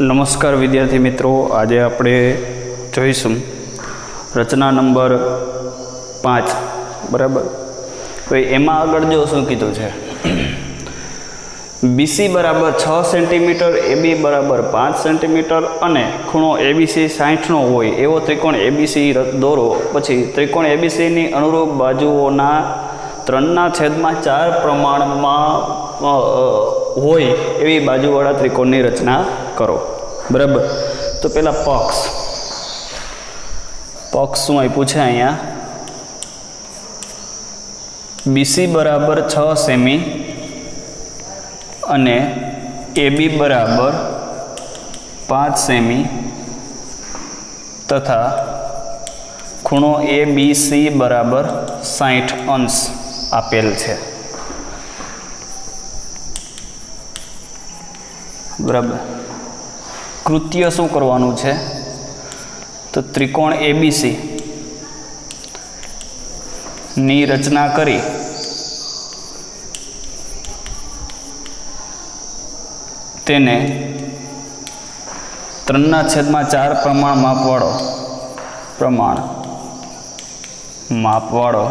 નમસ્કાર વિદ્યાર્થી મિત્રો, આજે આપણે જોઈશું રચના નંબર 5 બરાબર. તો એમાં આગળ જો શું કીધું છે, BC બરાબર 6 સેન્ટીમીટર, AB બરાબર 5 સેન્ટીમીટર અને ખૂણો ABC 60નો હોય એવો ત્રિકોણ ABC દોરો. પછી ત્રિકોણ ABCની અનુરૂપ બાજુઓના 3/4 પ્રમાણમાં હોય એવી બાજુવાળા ત્રિકોણની રચના કરો. બરાબર. તો પહેલાં પક્ષ શું આપ્યું છે અહીંયા, BC બરાબર 6 સેમી અને AB બરાબર 5 સેમી તથા ખૂણો ABC બરાબર 60 અંશ આપેલ છે. બરાબર. કૃત્ય શું કરવાનું છે, તો ત્રિકોણ ABC ની રચના કરી તેને 3/4 પ્રમાણ માપવાળો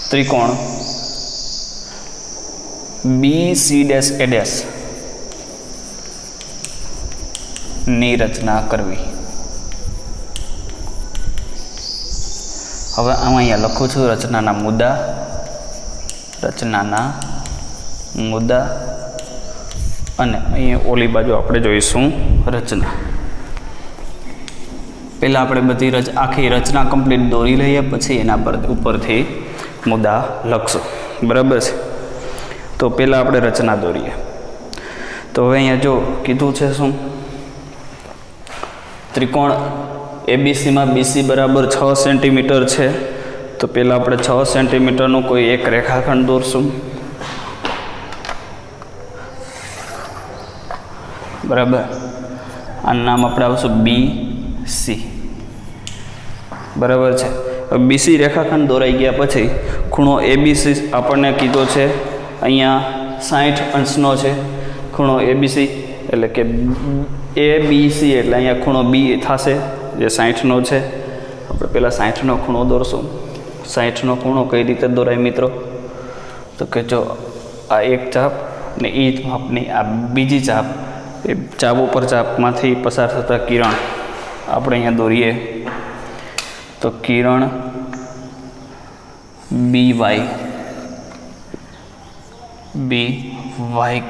ત્રિકોણ BCA' ની રચના કરવી. હવે આમાં અહીંયા લખું છું રચનાના મુદ્દા અને અહીંયા ઓલી બાજુ આપણે જોઈશું રચના. પહેલાં આપણે બધી આખી રચના કમ્પ્લીટ દોરી લઈએ, પછી એના ઉપરથી મુદ્દા લખશું. બરાબર છે. તો પહેલાં આપણે રચના દોરીએ. તો હવે અહીંયા જો કીધું છે શું, ત્રિકોણ ABCમાં BC બરાબર 6 સેન્ટીમીટર છે. તો પહેલાં આપણે 6 સેન્ટીમીટરનું કોઈ એક રેખાખંડ દોરશું. બરાબર. આનું નામ આપણે આવશું BC. બરાબર છે. BC રેખાખંડ દોરાઈ ગયા પછી ખૂણો ABC આપણને કીધો છે અહીંયા 60 અંશનો છે. ખૂણો ABC એટલે કે ABC એટલે અહીંયા ખૂણો B થશે જે 60નો છે. આપણે પહેલાં 60નો ખૂણો દોરશું. 60નો ખૂણો કઈ રીતે દોરાય મિત્રો, તો કે જો આ એક ચાપ ને એ માપની આ બીજી ચાપ, એ ચાપ ઉપર ચાપમાંથી પસાર થતા કિરણ આપણે અહીંયા દોરીએ. તો કિરણ BY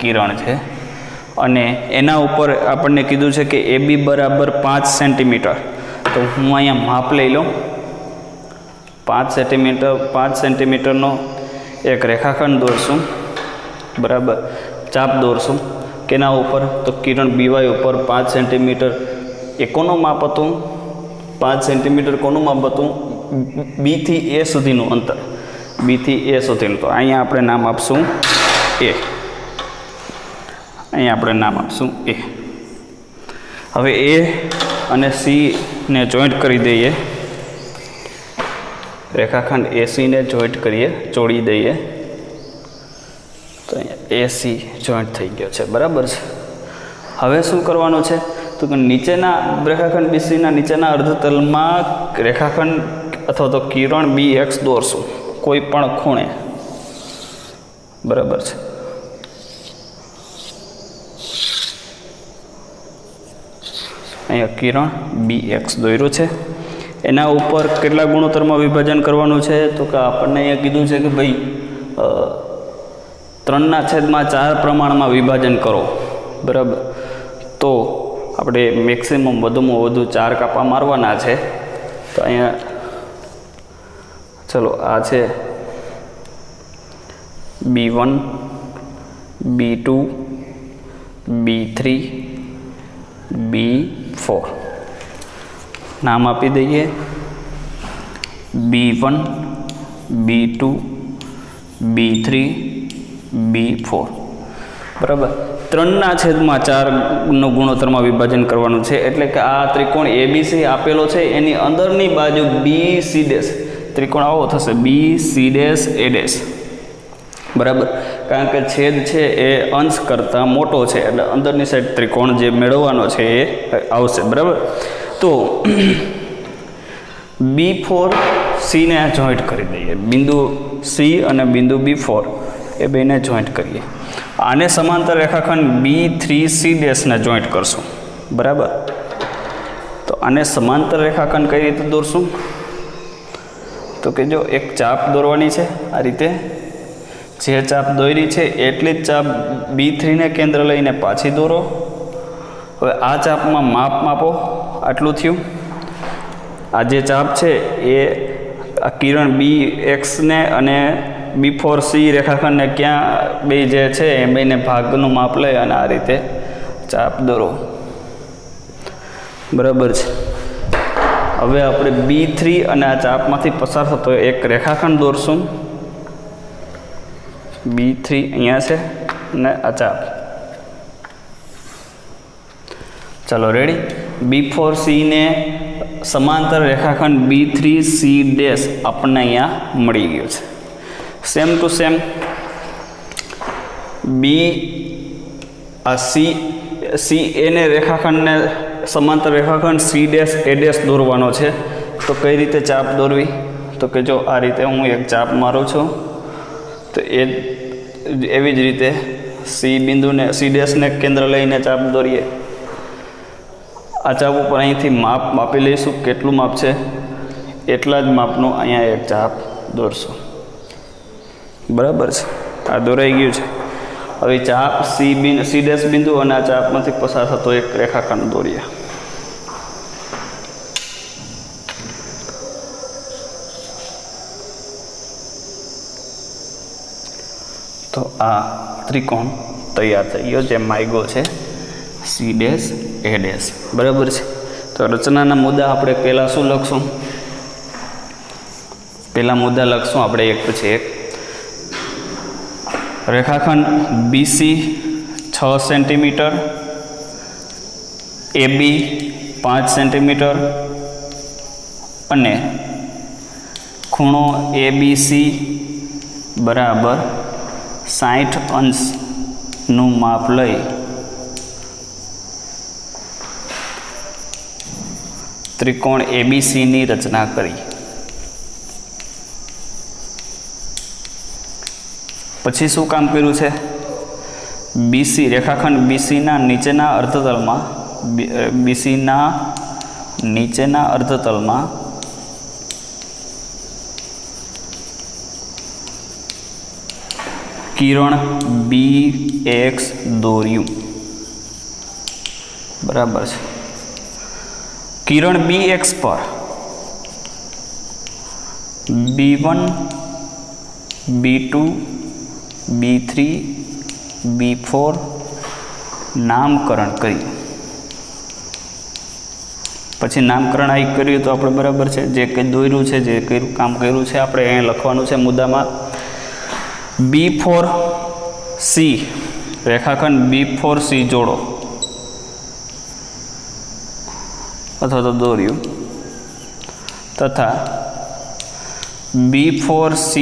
કિરણ છે અને એના ઉપર આપણને કીધું છે કે AB બરાબર 5 સેન્ટીમીટર. તો હું અહીંયા માપ લઈ લઉં. 5 સેન્ટીમીટરનો એક રેખાખંડ દોરશું. બરાબર. ચાપ દોરશું કેના ઉપર, તો કિરણ BY ઉપર 5 સેન્ટીમીટર. એ કોનું માપ હતું, 5 સેન્ટીમીટર કોનું માપ હતું, B થી A સુધીનું અંતર. B થી A સુધીનું. તો અહીંયા આપણે નામ આપશું A. અહીંયા આપણે નામ આપશું A. હવે A અને C ને જોઈન્ટ કરી દઈએ. રેખાખંડ AC ને જોઈન્ટ કરીએ, જોડી દઈએ. તો અહીંયા AC જોઈન્ટ થઈ ગયો છે. બરાબર છે. હવે શું કરવાનું છે, તો કે નીચેના રેખાખંડ BCના નીચેના અર્ધતલમાં રેખાખંડ અથવા તો કિરણ BX દોરશું કોઈ પણ ખૂણે. બરાબર છે. અહીંયા કિરણ BX દોર્યું છે. એના ઉપર કેટલા ગુણોત્તરમાં વિભાજન કરવાનું છે, તો કે આપણને અહીંયા કીધું છે કે ભાઈ 3/4 પ્રમાણમાં વિભાજન કરો. બરાબર. તો આપણે મેક્સિમમ વધુમાં વધુ 4 કાપા મારવાના છે. તો અહીંયા ચલો આ છે B1, B2, B3, B4 નામ આપી દઈએ. B1, B2, B3, B4. બરાબર. 3/4 ગુણોત્તરમાં વિભાજન કરવાનું છે. એટલે કે આ ત્રિકોણ ABC આપેલો છે એની અંદરની બાજુ BC' ત્રિકોણ આવો થશે BC' A'. બરાબર. કારણ કે છેદ છે એ અંશ કરતાં મોટો છે, એટલે અંદરની સાઈડ ત્રિકોણ જે મેળવવાનો છે એ આવશે, બરાબર. તો B4C ને જોઈન્ટ કરી દઈએ, બિંદુ C અને બિંદુ B4 એ બેને જોઈન્ટ કરીએ. આને સમાંતર રેખાખંડ B3C ને જોઈન્ટ કરશું, બરાબર. તો આને સમાંતર રેખાખંડ કઈ રીતે દોરશું? તો કે જો એક ચાપ દોરવાની છે આ રીતે, જે ચાપ દોરી છે એટલી જ ચાપ B3 ને કેન્દ્ર લઈને પાછી દોરો. હવે આ ચાપમાં માપ માપો, આટલું થયું. આ જે ચાપ છે એ આ કિરણ BX ને અને B4C રેખાખંડને ક્યાં બે જે છે એ બેને ભાગનું માપ લઈ અને આ રીતે ચાપ દોરો, બરાબર છે. હવે આપણે B3 અને આ ચાપમાંથી પસાર થતો એક રેખાખંડ દોરશું. B3 અહીંયા છે અને આ ચાપ. ચાલો રેડી. B4C ને સમાંતર રેખાખંડ B3C આપણને અહીંયા મળી ગયો છે. સેમ ટુ સેમ CA ને રેખાખંડને સમાંતર રેખાખંડ CA' દોરવાનો છે. તો કઈ રીતે ચાપ દોરવી? તો કે જો આ રીતે હું એક ચાપ મારું છું, તો એવી જ રીતે C બિંદુને C' ને કેન્દ્ર લઈને ચાપ દોરીએ. આ ચાપ ઉપર અહીંથી માપ માપી લઈશું, કેટલું માપ છે એટલા જ માપનું અહીંયા એક ચાપ દોરશું, બરાબર છે. આ દોરાઈ ગયું છે. હવે ચાપ C' બિંદુ અને આ ચાપમાંથી પસાર થતો એક રેખાખંડ દોરીએ. તો આ ત્રિકોણ તૈયાર થઈ ગયો, જે માયગો છે C', A', બરાબર છે. તો રચનાના મુદ્દા આપણે પહેલાં શું લખશું? પહેલા મુદ્દા લખશું આપણે એક પછી એક. રેખાખંડ BC 6 સેન્ટીમીટર, AB 5 સેન્ટીમીટર અને ખૂણો ABC બરાબર 60 અંશનું માપ લઈ ત્રિકોણ ABCની રચના કરી. પછી શું કામ કર્યું છે? BC રેખાખંડ BCના નીચેના અર્ધતલમાં કિરણ BX દોર્યું, બરાબર છે. કિરણ BX પર B1, B2, B3, B4 નામકરણ કર્યું. પછી નામકરણ અહીં કર્યું તો આપણે બરાબર છે, જે કંઈ દોર્યું છે, જે કંઈ કામ કર્યું છે આપણે અહીંયા લખવાનું છે મુદ્દામાં. B4C રેખાખંડ B4C જોડો અથવા તો દોર્યું, તથા B4C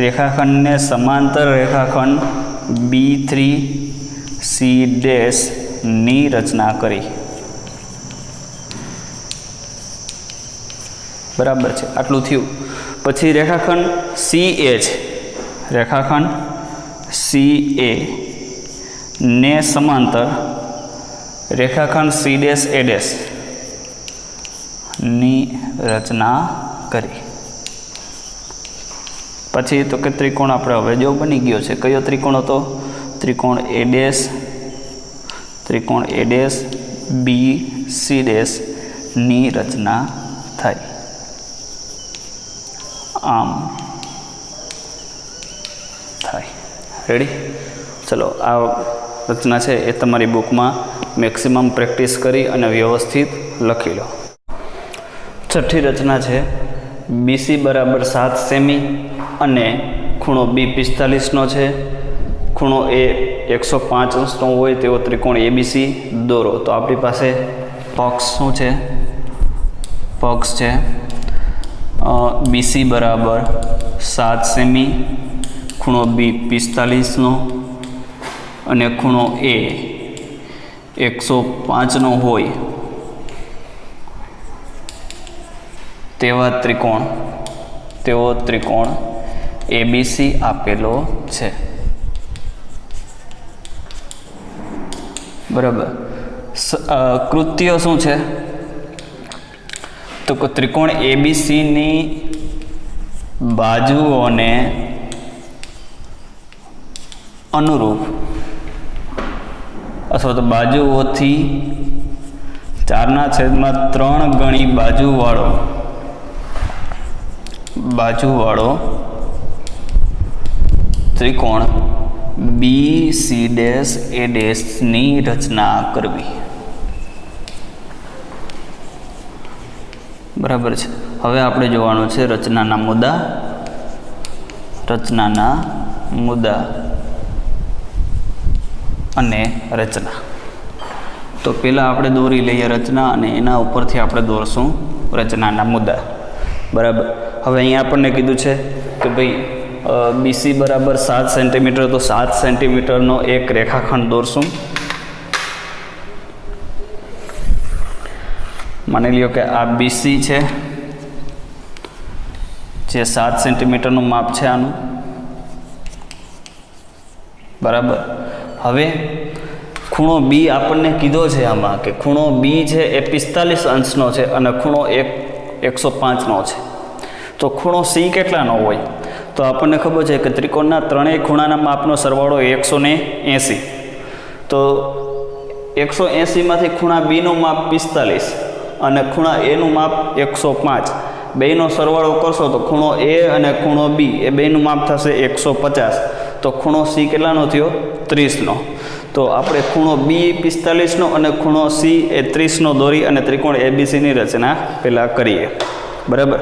રેખાખંડને સમાંતર રેખાખંડ B3C' ની રચના કરી, બરાબર છે. આટલું થયું. પછી રેખાખંડ CA છે, રેખાખંડ CA ને સમાંતર રેખાખંડ C', A' ની રચના કરી. પછી તો કે ત્રિકોણ આપણે હવે જો બની ગયો છે. કયો ત્રિકોણ હતો? ત્રિકોણ A', ત્રિકોણ A', BC' ની રચના થઈ. આમ થાય. રેડી? ચલો, આ રચના છે એ તમારી બુકમાં મેક્સિમમ પ્રેક્ટિસ કરી અને વ્યવસ્થિત લખી લો. છઠ્ઠી રચના છે BC બરાબર 7 સેમી અને ખૂણો B 45નો છે. ખૂણો A 105 અંશનો હોય તેવો ત્રિકોણ ABC દોરો. તો આપણી પાસે પક્ષ શું છે? પક્ષ છે BC બરાબર 7 સેમી ખૂણો બી 45નો અને ખૂણો એ 105નો હોય તેવો ત્રિકોણ એબીસી આપેલો છે. બરાબર. કૃત્ય શું છે? તો કે ત્રિકોણ એબીસીની બાજુઓને અનુરૂપ અથવા તો બાજુઓથી 4/3 ગણી બાજુવાળો ત્રિકોણ BC'A'ની રચના કરવી. બરાબર છે. હવે આપણે જોવાનું છે રચનાના મુદ્દા અને રચના. તો પહેલાં આપણે દોરી લઈએ રચના અને એના ઉપરથી આપણે દોરશું રચનાના મુદ્દા. બરાબર. હવે અહીંયા આપણને કીધું છે કે ભાઈ BC બરાબર 7 સેન્ટીમીટર, તો 7 સેન્ટીમીટરનો એક રેખાખંડ દોરશું. માની લ્યો કે આ BC છે, જે 7 સેન્ટીમીટરનું માપ છે આનું. બરાબર. હવે ખૂણો બી આપણને કીધો છે આમાં કે ખૂણો બી છે એ 45 અંશનો છે અને ખૂણો 105નો છે. તો ખૂણો સી કેટલાનો હોય? તો આપણને ખબર છે કે ત્રિકોણના ત્રણેય ખૂણાના માપનો સરવાળો 180. તો 180માંથી ખૂણા બીનું માપ 45 અને ખૂણા એનું માપ 105, બેયનો સરવાળો કરશો તો ખૂણો એ અને ખૂણો બી એ બેયનું માપ થશે 150. તો ખૂણો સી કેટલાનો થયો? 30નો. તો આપણે ખૂણો બી 45નો અને ખૂણો સી એ 30નો દોરી અને ત્રિકોણ એબીસીની રચના પહેલાં કરીએ. બરાબર.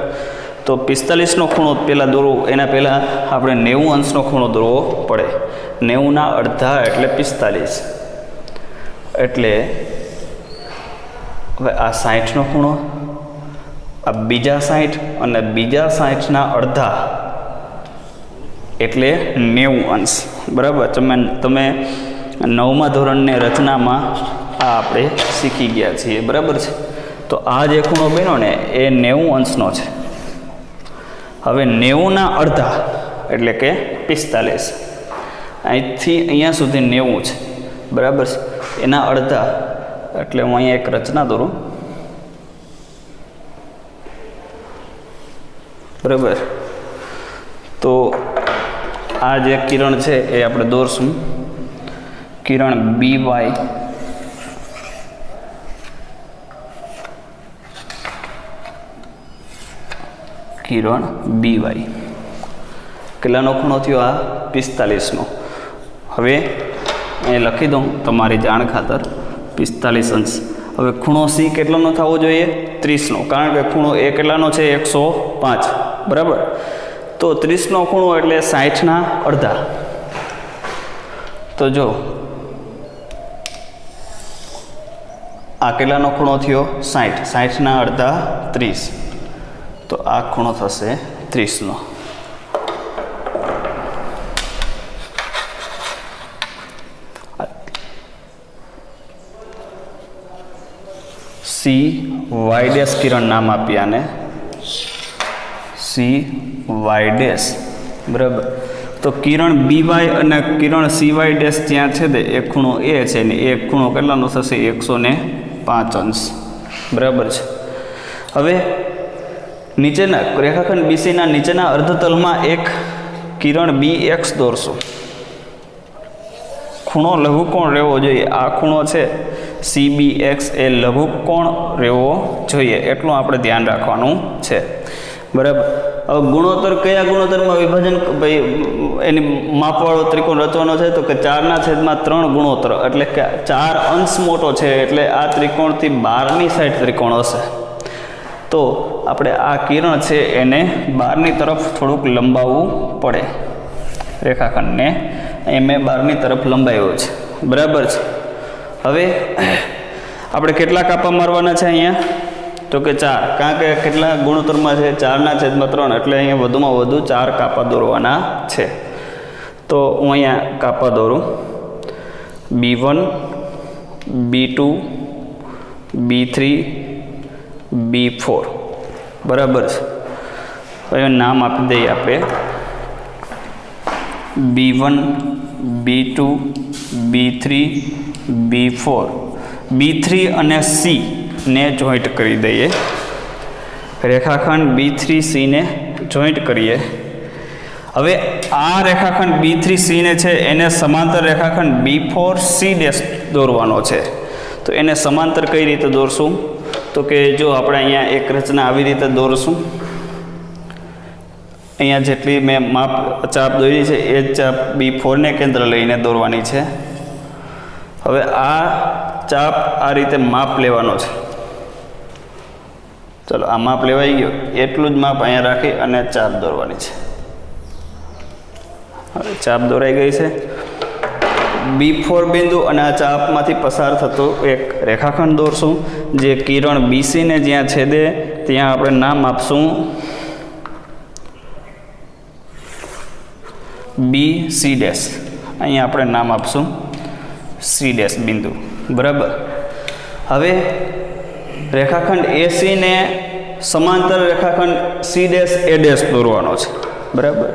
તો 45નો ખૂણો પહેલાં દોરવો, એના પહેલાં આપણે 90 અંશનો ખૂણો દોરવો પડે. 90ના અડધા એટલે 45. એટલે હવે આ 60નો ખૂણો, આ બીજા 60 અને બીજા 60ના અડધા એટલે 90 અંશ. બરાબર. તમે 9મા ધોરણની રચનામાં આ આપણે શીખી ગયા છીએ. બરાબર છે. તો આ જે ખૂણો બન્યો ને એ 90 અંશનો છે. હવે 90ના અડધા એટલે કે 45, અહીંથી અહીંયા સુધી 90 છે. બરાબર છે. એના અડધા એટલે હું અહીંયા એક રચના દોરું. બરાબર. તો આ જે કિરણ છે એ આપણે દોરશું. કિરણ BY કેટલાનો ખૂણો થયો? આ 45નો. હવે અહીં લખી દઉં તમારી જાણ ખાતર 45 અંશ. હવે ખૂણો સી કેટલાનો થવો જોઈએ? 30નો, કારણ કે ખૂણો એ કેટલાનો છે? 105. બરાબર. તો 30નો ખૂણો એટલે 60ના અડધા. તો જો આ કેટલાનો ખૂણો થયો? 60. 60ના અડધા 30. તો આ ખૂણો થશે 30નો. CY' કિરણ નામ આપી આને CY'. બરાબર. તો કિરણ BY અને કિરણ CY' જ્યાં છે તે એક ખૂણો એ છે ને એક ખૂણો કેટલાનો થશે? 105 અંશ. બરાબર છે. હવે નીચેના રેખાખંડ BCના નીચેના અર્ધતલમાં એક કિરણ BX દોરશું. ખૂણો લઘુકોણ રહેવો જોઈએ. આ ખૂણો છે CBX એ લઘુકોણ રહેવો જોઈએ, એટલું આપણે ધ્યાન રાખવાનું છે. બરાબર. હવે ગુણોત્તર કયા ગુણોત્તરમાં વિભાજન એની માપવાળો ત્રિકોણ રચવાનો છે? તો કે 4/3 ગુણોત્તર, એટલે કે 4 અંશ મોટો છે એટલે આ ત્રિકોણથી 12ની સાઈડ ત્રિકોણ હશે. તો આપણે આ કિરણ છે એને 12ની તરફ થોડુંક લંબાવવું પડે. રેખાખંડને એ મેં 12ની તરફ લંબાવ્યો છે. બરાબર છે. હવે આપણે કેટલા કાપા મારવાના છે અહીંયા? તો કે 4, કારણ કે કેટલા ગુણોત્તરમાં છે? 4/3, એટલે અહીંયા વધુમાં વધુ 4 કાપા દોરવાના છે. તો હું અહીંયા કાપા દોરું B1 B2 B3 B4 બરાબર છે. હવે નામ આપી દઈએ આપણે B1 B2 B3 B4. B3 અને C ને જોઈન્ટ કરી દઈએ. રેખાખંડ B3C ને જોઈન્ટ કરીએ. હવે આ રેખાખંડ B3C ને છે એને સમાંતર રેખાખંડ B4C ડેશ દોરવાનો છે. તો એને સમાંતર કઈ રીતે દોરશું? તો કે જો આપણે અહીંયા એક રચના આવી રીતે દોરશું. અહીંયા જેટલી મેં માપ ચાપ દોરી છે એ જ ચાપ B4 ને કેન્દ્ર લઈને દોરવાની છે. હવે આ ચાપ આ રીતે માપ લેવાનો છે. ચલો આ માપ લેવાઈ ગયો. એટલું જ માપ અહીંયા રાખી અને ચાપ દોરવાની છે. હવે ચાપ દોરાઈ ગઈ છે. B4 બિંદુ અને આ ચાપમાંથી પસાર થતો એક રેખાખંડ દોરશું. જે કિરણ BC ને જ્યાં છેદે ત્યાં આપણે નામ આપશું BC ડેશ. અહીંયા આપણે નામ આપશું C ડેશ બિંદુ. બરાબર. હવે રેખાખંડ AC ને સમાંતર રેખાખંડ C ડેશ A ડેશ દોરવાનો છે. બરાબર.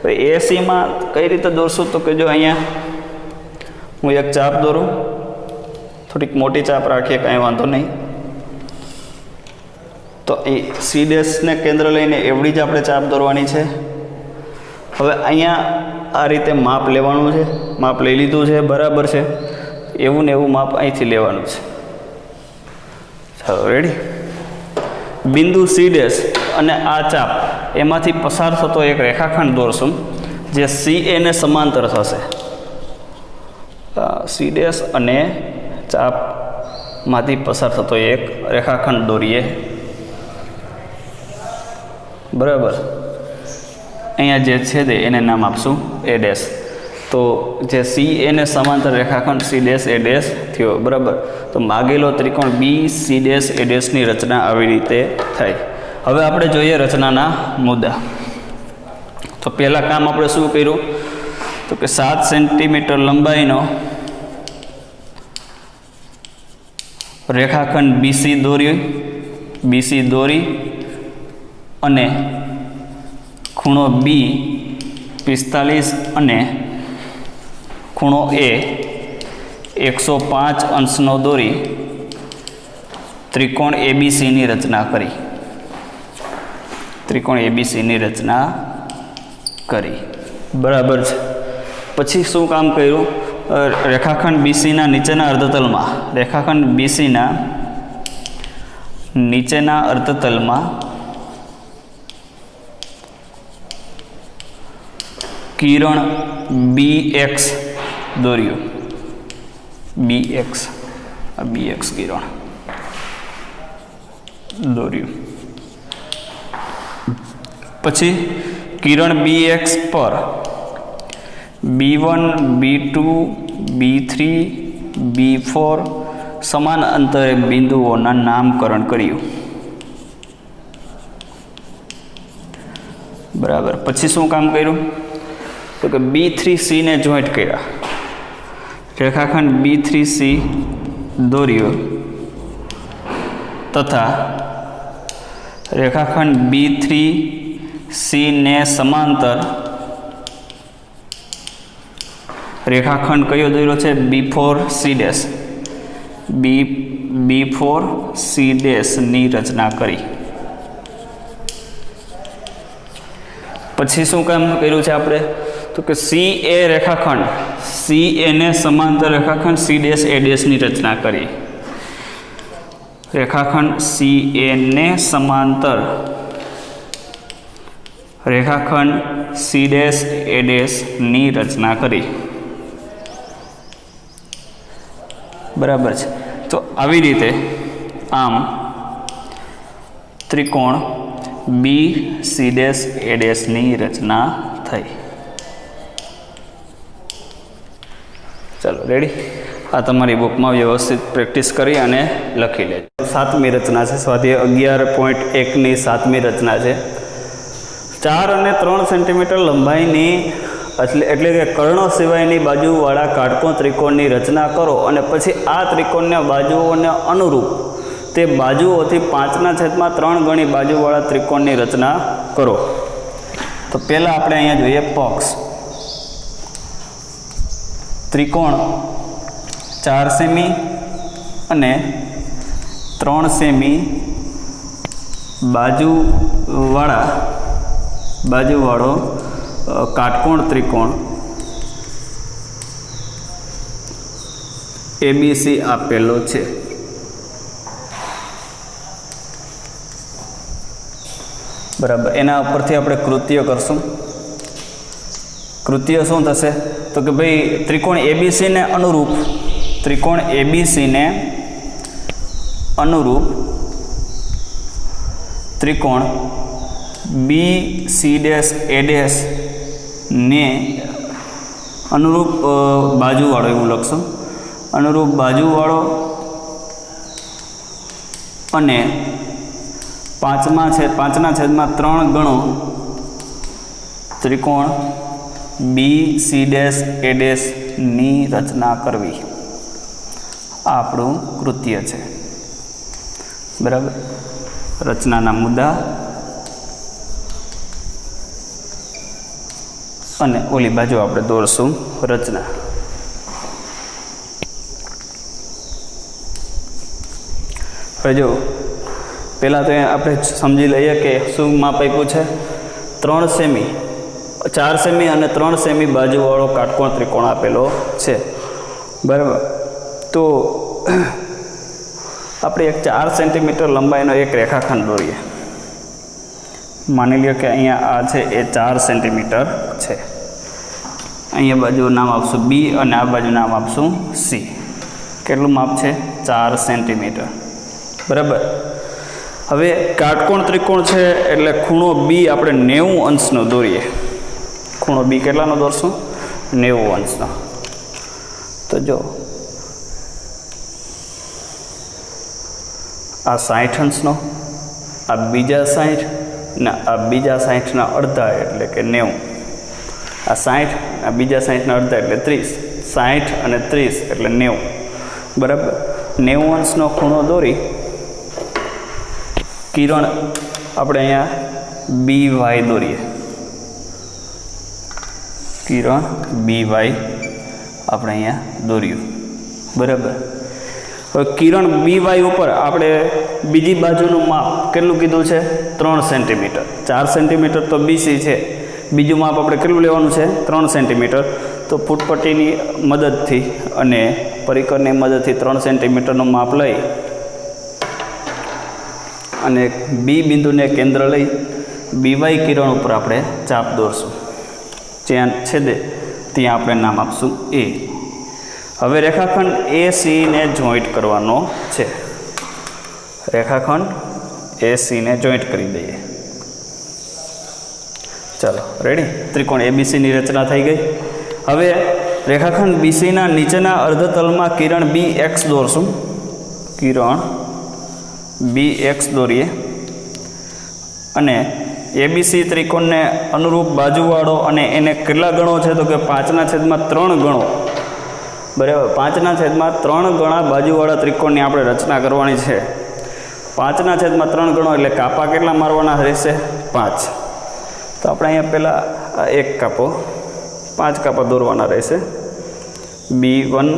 હવે AC માં કઈ રીતે દોરશું? તો કે જો અહીંયા હું એક ચાપ દોરું. થોડીક મોટી ચાપ રાખીએ, કાંઈ વાંધો નહીં. તો એ C ડેશને કેન્દ્ર લઈને એવડી જ આપણે ચાપ દોરવાની છે. હવે અહીંયા આ રીતે માપ લેવાનું છે. માપ લઈ લીધું છે. બરાબર છે. એવું ને એવું માપ અહીંથી લેવાનું છે. ચાલો રેડી. બિંદુ C ડેશ અને આ ચાપ એમાંથી પસાર થતો એક રેખાખંડ દોરશું જે CA ને સમાંતર થશે. C ડેશ અને ચાપમાંથી પસાર થતો એક રેખાખંડ દોરીએ. બરાબર. અહીંયા જે છે તે એને નામ આપશું A ડેશ. તો જે CA ને સમાંતર રેખાખંડ C ડેશ A ડેશ થયો. બરાબર. તો માગેલો ત્રિકોણ BC ડેશ A ડેશની રચના આવી રીતે થાય. હવે આપણે જોઈએ રચનાના મુદ્દા. તો પહેલાં કામ આપણે શું કર્યું? તો કે 7 સેન્ટીમીટર લંબાઈનો રેખાખંડ BC દોરી અને ખૂણો B 45 અને ખૂણો A 105 અંશનો દોરી ત્રિકોણ ABCની રચના કરી. ત્રિકોણ ABCની રચના કરી. બરાબર છે. પછી શું કામ કર્યું? રેખાખંડ BCના નીચેના અર્ધતલમાં નીચેના અર્ધતલમાં કિરણ BX દોર્યું. BX કિરણ દોર્યું. પછી કિરણ BX પર B1 B2 B3 B4 સમાન અંતરે બિંદુઓના નામકરણ કર્યું. બરાબર. પછી શું કામ કર્યું? તો કે B3C ને જોઈન્ટ કર્યા. રેખાખંડ B3C દોર્યો તથા રેખાખંડ B3C ને સમાંતર રેખાખંડ કયો દોર્યો છે? B4C dash. B4C ડેશની રચના કરી. પછી શું કામ કર્યું છે આપણે? તો કે CA રેખાખંડ CA ને સમાંતર રેખાખંડ C ડેશ A ડેશની રચના કરી. રેખાખંડ CA ને સમાંતર રેખાખંડ C ડેશ A ડેશની રચના કરી. બરાબર છે. તો આવી રીતે આમ ત્રિકોણ BC ડેશ A ડેશની રચના થઈ. ચાલો રેડી. આ તમારી બુકમાં વ્યવસ્થિત પ્રેક્ટિસ કરી અને લખી લેજો. 7મી રચના છે. સ્વાધ્યાય 11.1ની 7મી રચના છે. 4 અને 3 સેન્ટીમીટર લંબાઈની એટલે કે કર્ણો સિવાયની બાજુવાળા કાટકોણ ત્રિકોણની રચના કરો અને પછી આ ત્રિકોણના બાજુઓને અનુરૂપ તે બાજુઓથી 5/3 ગણી બાજુવાળા ત્રિકોણની રચના કરો. તો પહેલાં આપણે અહીંયા જોઈએ પક્ષ. ત્રિકોણ 4 સેમી અને 3 સેમી બાજુવાળો કાટકોણ ત્રિકોણ ABC આપેલો છે. બરાબર. એના ઉપરથી આપણે કૃત્ય કરશું. કૃત્ય શું થશે? તો કે ભાઈ ત્રિકોણ ABCને અનુરૂપ ત્રિકોણ BC'A'ને અનુરૂપ બાજુવાળો એવું લખશું. અનુરૂપ બાજુવાળો અને 5/3 ગણો ત્રિકોણ BC'A'ની રચના કરવી. આ આપણું કૃત્ય છે. બરાબર. રચનાના મુદ્દા અને ઓલી બાજુ આપણે દોરશું રચના. હવે જો પહેલાં તો આપણે સમજી લઈએ કે શું માપ આપ્યું છે. 3 સેમી 4 સેમી અને 3 સેમી બાજુવાળો કાટકોણ ત્રિકોણ આપેલો છે. બરાબર. તો આપણે એક 4 સેન્ટીમીટર લંબાઈનો એક રેખાખંડ દોરીએ. માની લ્યો કે અહીંયા આ છે એ 4 સેન્ટીમીટર છે. અહીંયા બાજુ નામ આપશું B અને આ બાજુ નામ આપશું C. કેટલું માપ છે? 4 સેન્ટીમીટર. બરાબર. હવે કાટકોણ ત્રિકોણ છે એટલે ખૂણો B આપણે 90 અંશનો દોરીએ. ખૂણો B કેટલાનો દોરશું? 90 અંશનો. તો જો આ 60 અંશનો, આ બીજા 60 ને આ બીજા 60ના અડધા એટલે કે 90. આ 60 આ બીજા 60ના અડધા એટલે 30. 60 અને 30 એટલે 90. બરાબર. 90 અંશનો ખૂણો દોરી કિરણ આપણે અહીંયા BY દોરીએ. કિરણ BY આપણે અહીંયા દોર્યું. બરાબર. હવે કિરણ BY ઉપર આપણે બીજી બાજુનું માપ કેટલું કીધું છે? 3 સેન્ટીમીટર. 4 સેન્ટીમીટર તો BC છે. બીજું માપ આપણે કેટલું લેવાનું છે? 3 સેન્ટીમીટર. તો ફૂટપટ્ટીની મદદથી અને પરિકરની મદદથી 3 સેન્ટીમીટરનું માપ લઈ અને B બિંદુને કેન્દ્ર લઈ BY કિરણ ઉપર આપણે ચાપ દોરશું. જ્યાં છેદે ત્યાં આપણે નામ આપશું A. હવે રેખાખંડ ACને જોઈન્ટ કરવાનો છે. રેખાખંડ ACને જોઈન્ટ કરી દઈએ. ચાલો રેડી. ત્રિકોણ ABCની રચના થઈ ગઈ. હવે રેખાખંડ BCના નીચેના અર્ધતલમાં કિરણ BX દોરશું. કિરણ BX દોરીએ અને ABC ત્રિકોણને અનુરૂપ બાજુવાળો અને એને કેટલા ગણો છે? તો કે 5/3 ગણો. બરાબર. 5/3 ગણા બાજુવાળા ત્રિકોણની આપણે રચના કરવાની છે. 5/3 ગણો એટલે કાપા કેટલા મારવાના રહેશે? 5. તો આપણે અહીંયા પહેલાં એક કાપો 5 કાપા દોરવાના રહેશે. B1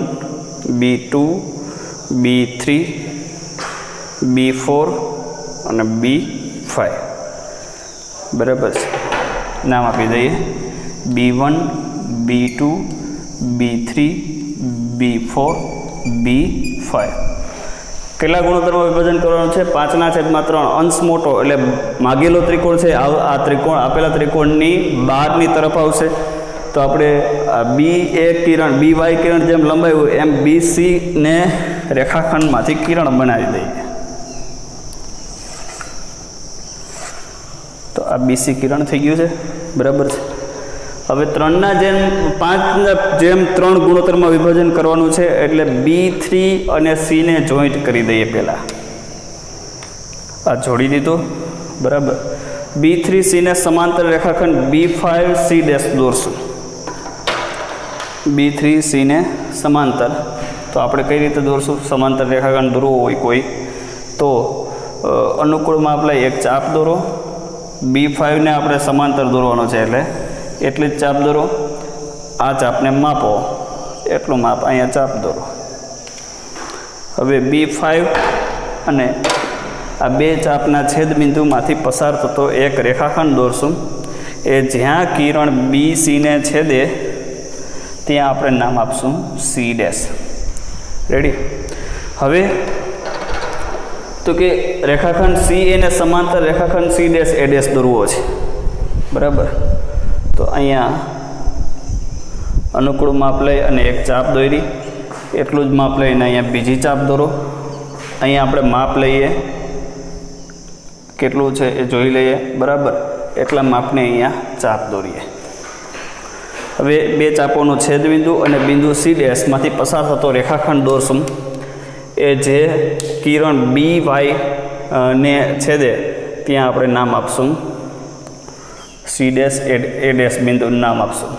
B2 B3 B4 અને B5. બરાબર છે. નામ આપી દઈએ B1 B2 B3 B4 B5. કેટલા ગુણોત્તરમાં વિભાજન કરવાનું છે? 5/3. અંશ મોટો એટલે માગેલો ત્રિકોણ છે આ ત્રિકોણ આપેલા ત્રિકોણની બહારની તરફ આવશે. તો આપણે BA કિરણ BY કિરણ જેમ લંબાયું એમ BC ને રેખાખંડમાંથી કિરણ બનાવી દઈએ. તો આ BC કિરણ થઈ ગયું છે. બરાબર છે. હવે 3/3 ગુણોત્તરમાં વિભાજન કરવાનું છે એટલે B3 અને C ને જોઈન્ટ કરી દઈએ. પહેલાં આ જોડી દીધું. બરાબર. B3 C ને સમાંતર રેખાખંડ B5 C' દોરશું. B3C ને સમાંતર, તો આપણે કઈ રીતે દોરશું? સમાંતર રેખાખંડ દોરવો હોય કોઈ તો અનુકૂળ માપ લઈ એક ચાપ દોરો. B5 ને આપણે સમાંતર દોરવાનો છે એટલે એટલી જ ચાપ દોરો. આ ચાપને માપો, એટલું માપ અહીંયા ચાપ દોરો. હવે B5 અને આ બે ચાપના છેદબિંદુમાંથી પસાર થતો એક રેખાખંડ દોરશું. એ જ્યાં કિરણ BC ને છેદે ત્યાં આપણે નામ આપશું C'. રેડી? હવે તો કે રેખાખંડ CA ને સમાંતર રેખાખંડ C', A' દોરવો છે. બરાબર? તો અહીંયા અનુકૂળ માપ લઈ અને એક ચાપ દોરી, એટલું જ માપ લઈને અહીંયા બીજી ચાપ દોરો. અહીંયા આપણે માપ લઈએ, કેટલું છે એ જોઈ લઈએ. બરાબર? એટલા માપને અહીંયા ચાપ દોરીએ. હવે બે ચાપોનું છેદબિંદુ અને બિંદુ C' માંથી પસાર થતો રેખાખંડ દોરશું. એ જે કિરણ BY ને છેદે ત્યાં આપણે નામ આપશું C', A' બિંદુનું નામ આપશું.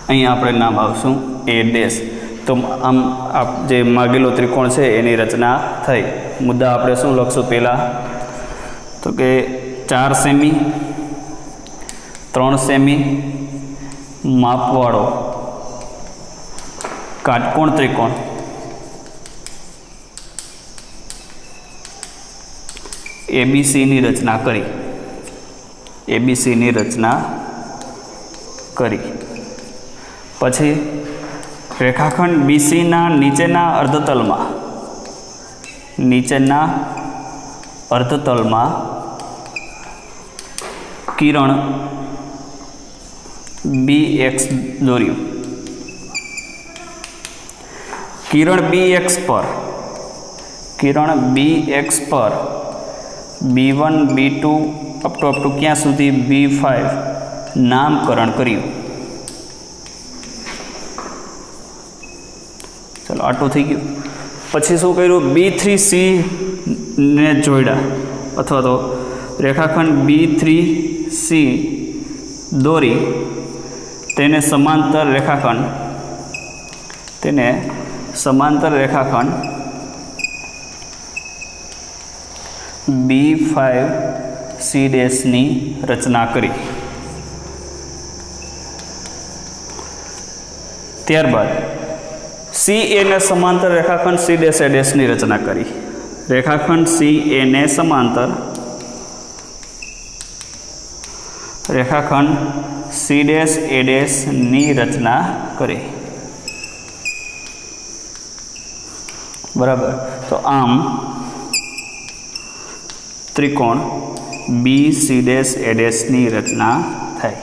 અહીંયા આપણે નામ આપશું A'. તો આમ જે માગેલો ત્રિકોણ છે એની રચના થઈ. મુદ્દા આપણે શું લખશું પહેલાં? તો કે 4 સેમી 3 સેમી માપવાળો કાટકોણ ત્રિકોણ ABCની રચના કરી. ABCની રચના કરી પછી રેખાખંડ BCના નીચેના અર્ધતલમાં કિરણ BX દોર્યું. કિરણ BX પર B1 B2 અપ ટુ ક્યાં સુધી B5 નામકરણ કર્યું. ચલો આટલું થઈ ગયું. પછી શું કર્યું? B3C ને જોડ્યા, અથવા તો રેખાખંડ B3C દોરી તેને સમાંતર રેખાખંડ B5C' ની રચના કરી. ત્યારબાદ CA ને સમાંતર રેખાખંડ C', A' ની રચના કરી. રેખાખંડ CA ને સમાંતર રેખાખંડ C', A' ની રચના કરી. બરાબર? તો આમ ત્રિકોણ BC', A' ની રચના થઈ.